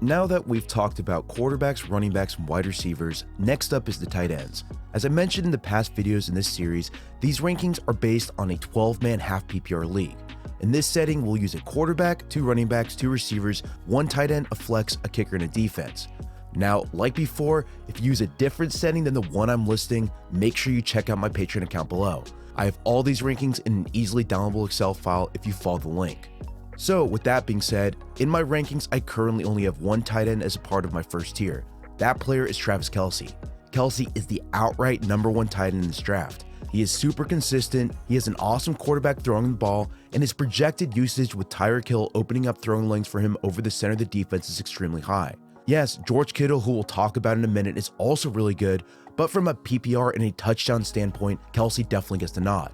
Now that we've talked about quarterbacks, running backs, and wide receivers, next up is the tight ends. As I mentioned in the past videos in this series, these rankings are based on a 12-man half PPR league. In this setting, we'll use a quarterback, 2 running backs, 2 receivers, 1 tight end, a flex, a kicker, and a defense. Now, like before, if you use a different setting than the one I'm listing, make sure you check out my Patreon account below. I have all these rankings in an easily downloadable Excel file if you follow the link. So with that being said, in my rankings, I currently only have 1 tight end as a part of my first tier. That player is Travis Kelce. Kelce is the outright #1 tight end in this draft. He is super consistent, he has an awesome quarterback throwing the ball, and his projected usage with Tyreek Hill opening up throwing lanes for him over the center of the defense is extremely high. Yes, George Kittle, who we'll talk about in a minute, is also really good, but from a PPR and a touchdown standpoint, Kelce definitely gets the nod.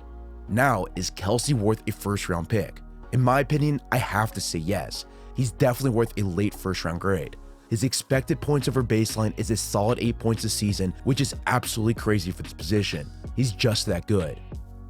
Now, is Kelce worth a first-round pick? In my opinion, I have to say yes. He's definitely worth a late first-round grade. His expected points over baseline is a solid 8 points a season, which is absolutely crazy for this position. He's just that good.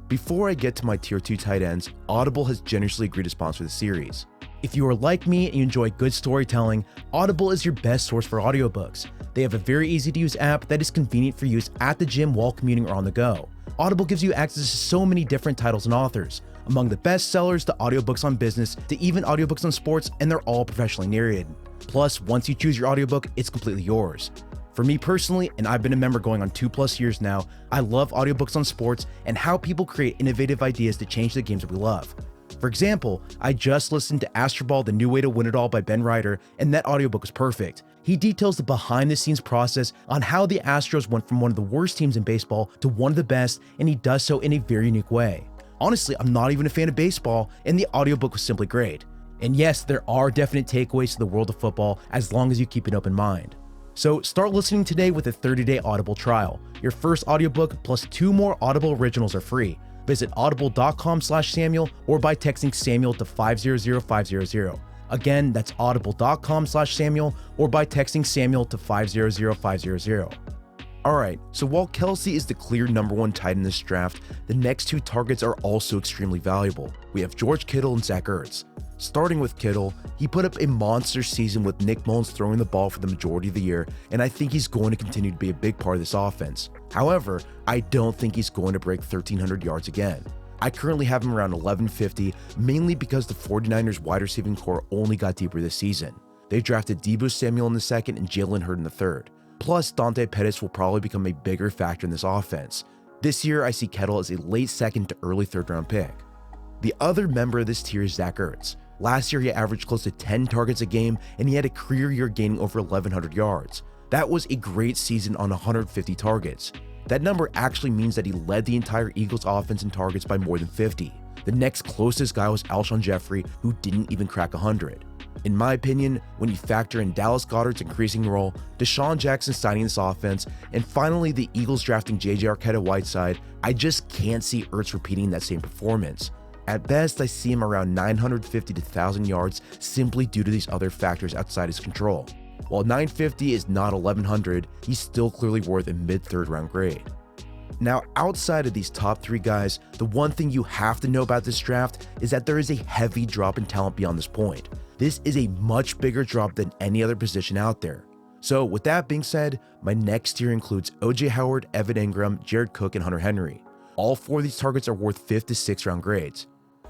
Before I get to my tier 2 tight ends, Audible has generously agreed to sponsor the series. If you are like me and you enjoy good storytelling, Audible is your best source for audiobooks. They have a very easy to use app that is convenient for use at the gym while commuting or on the go. Audible gives you access to so many different titles and authors, among the best sellers to audiobooks on business to even audiobooks on sports, and they're all professionally narrated. Plus, once you choose your audiobook, it's completely yours. For me personally, and I've been a member going on 2+ years now, I love audiobooks on sports and how people create innovative ideas to change the games that we love. For example, I just listened to Astro Ball: The New Way to Win It All by Ben Ryder, and that audiobook was perfect. He details the behind-the-scenes process on how the Astros went from one of the worst teams in baseball to one of the best, and he does so in a very unique way. Honestly, I'm not even a fan of baseball, and the audiobook was simply great. And yes, there are definite takeaways to the world of football as long as you keep an open mind. So start listening today with a 30-day Audible trial. Your first audiobook plus 2 more Audible originals are free. Visit audible.com/Samuel or by texting Samuel to 500500. Again, that's audible.com/Samuel or by texting Samuel to 500500. Alright, so while Kelce is the clear #1 tight in this draft, the next 2 targets are also extremely valuable. We have George Kittle and Zach Ertz. Starting with Kittle, he put up a monster season with Nick Mullins throwing the ball for the majority of the year, and I think he's going to continue to be a big part of this offense. However, I don't think he's going to break 1,300 yards again. I currently have him around 1,150, mainly because the 49ers wide receiving core only got deeper this season. They drafted Deebo Samuel in the 2nd and Jalen Hurd in the 3rd. Plus, Dante Pettis will probably become a bigger factor in this offense. This year, I see Kittle as a late 2nd to early 3rd round pick. The other member of this tier is Zach Ertz. Last year, he averaged close to 10 targets a game, and he had a career year gaining over 1,100 yards. That was a great season on 150 targets. That number actually means that he led the entire Eagles offense in targets by more than 50. The next closest guy was Alshon Jeffrey, who didn't even crack 100. In my opinion, when you factor in Dallas Goedert's increasing role, Deshaun Jackson signing this offense, and finally the Eagles drafting JJ Arcega-Whiteside, I just can't see Ertz repeating that same performance. At best, I see him around 950 to 1,000 yards simply due to these other factors outside his control. While 950 is not 1,100, he's still clearly worth a mid-3rd round grade. Now, outside of these top 3 guys, the one thing you have to know about this draft is that there is a heavy drop in talent beyond this point. This is a much bigger drop than any other position out there. So with that being said, my next tier includes OJ Howard, Evan Ingram, Jared Cook, and Hunter Henry. All 4 of these targets are worth 5th to 6th round grades.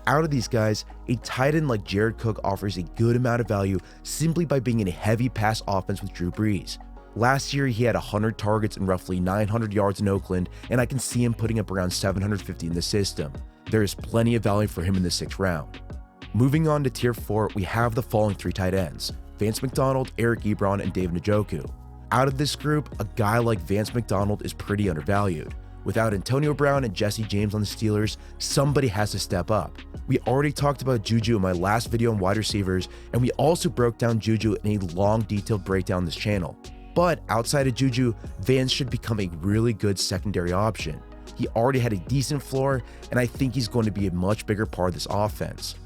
Out of these guys, a tight end like Jared Cook offers a good amount of value simply by being in a heavy pass offense with Drew Brees. Last year, he had 100 targets and roughly 900 yards in Oakland, and I can see him putting up around 750 in the system. There is plenty of value for him in the 6th round. Moving on to tier 4, we have the following 3 tight ends: Vance McDonald, Eric Ebron, and David Njoku. Out of this group, a guy like Vance McDonald is pretty undervalued. Without Antonio Brown and Jesse James on the Steelers, somebody has to step up. We already talked about Juju in my last video on wide receivers, and we also broke down Juju in a long detailed breakdown on this channel. But outside of Juju, Vance should become a really good secondary option. He already had a decent floor, and I think he's going to be a much bigger part of this offense.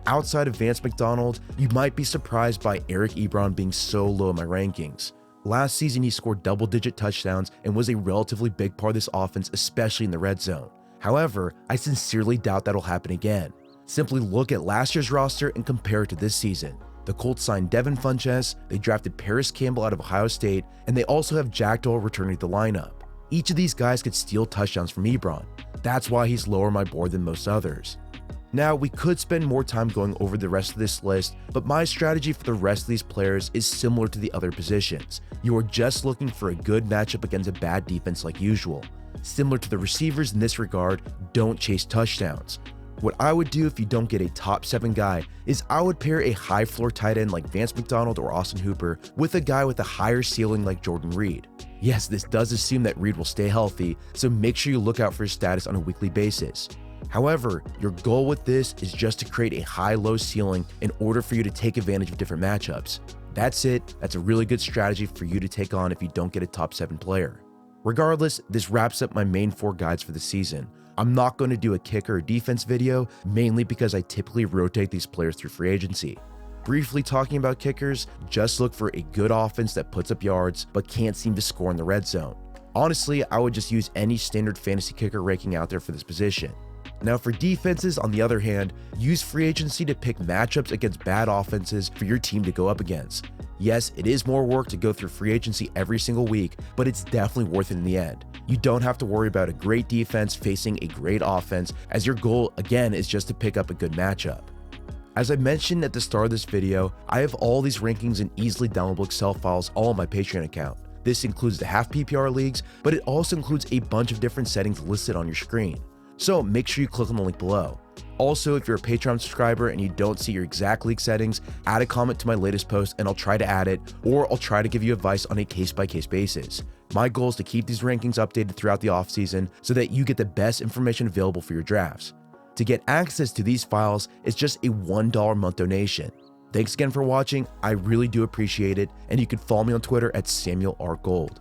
Outside of Vance McDonald, you might be surprised by Eric Ebron being so low in my rankings. Last season, he scored double-digit touchdowns and was a relatively big part of this offense, especially in the red zone. However, I sincerely doubt that'll happen again. Simply look at last year's roster and compare it to this season. The Colts signed Devin Funchess, they drafted Paris Campbell out of Ohio State, and they also have Jack Doyle returning to the lineup. Each of these guys could steal touchdowns from Ebron. That's why he's lower on my board than most others. Now, we could spend more time going over the rest of this list, but my strategy for the rest of these players is similar to the other positions. You are just looking for a good matchup against a bad defense like usual. Similar to the receivers in this regard, don't chase touchdowns. What I would do if you don't get a top 7 guy is I would pair a high floor tight end like Vance McDonald or Austin Hooper with a guy with a higher ceiling like Jordan Reed. Yes, this does assume that Reed will stay healthy, so make sure you look out for his status on a weekly basis. However, your goal with this is just to create a high-low ceiling in order for you to take advantage of different matchups. That's it. That's a really good strategy for you to take on if you don't get a top 7 player. Regardless, this wraps up my main 4 guides for the season. I'm not going to do a kicker or defense video, mainly because I typically rotate these players through free agency. Briefly talking about kickers, just look for a good offense that puts up yards but can't seem to score in the red zone. Honestly, I would just use any standard fantasy kicker ranking out there for this position. Now for defenses, on the other hand, use free agency to pick matchups against bad offenses for your team to go up against. Yes, it is more work to go through free agency every single week, but it's definitely worth it in the end. You don't have to worry about a great defense facing a great offense, as your goal, again, is just to pick up a good matchup. As I mentioned at the start of this video, I have all these rankings in easily downloadable Excel files all on my Patreon account. This includes the half PPR leagues, but it also includes a bunch of different settings listed on your screen. So make sure you click on the link below. Also, if you're a Patreon subscriber and you don't see your exact league settings, add a comment to my latest post and I'll try to add it, or I'll try to give you advice on a case-by-case basis. My goal is to keep these rankings updated throughout the offseason so that you get the best information available for your drafts. To get access to these files, it's just a $1 a month donation. Thanks again for watching, I really do appreciate it, and you can follow me on Twitter at Samuel R. Gold.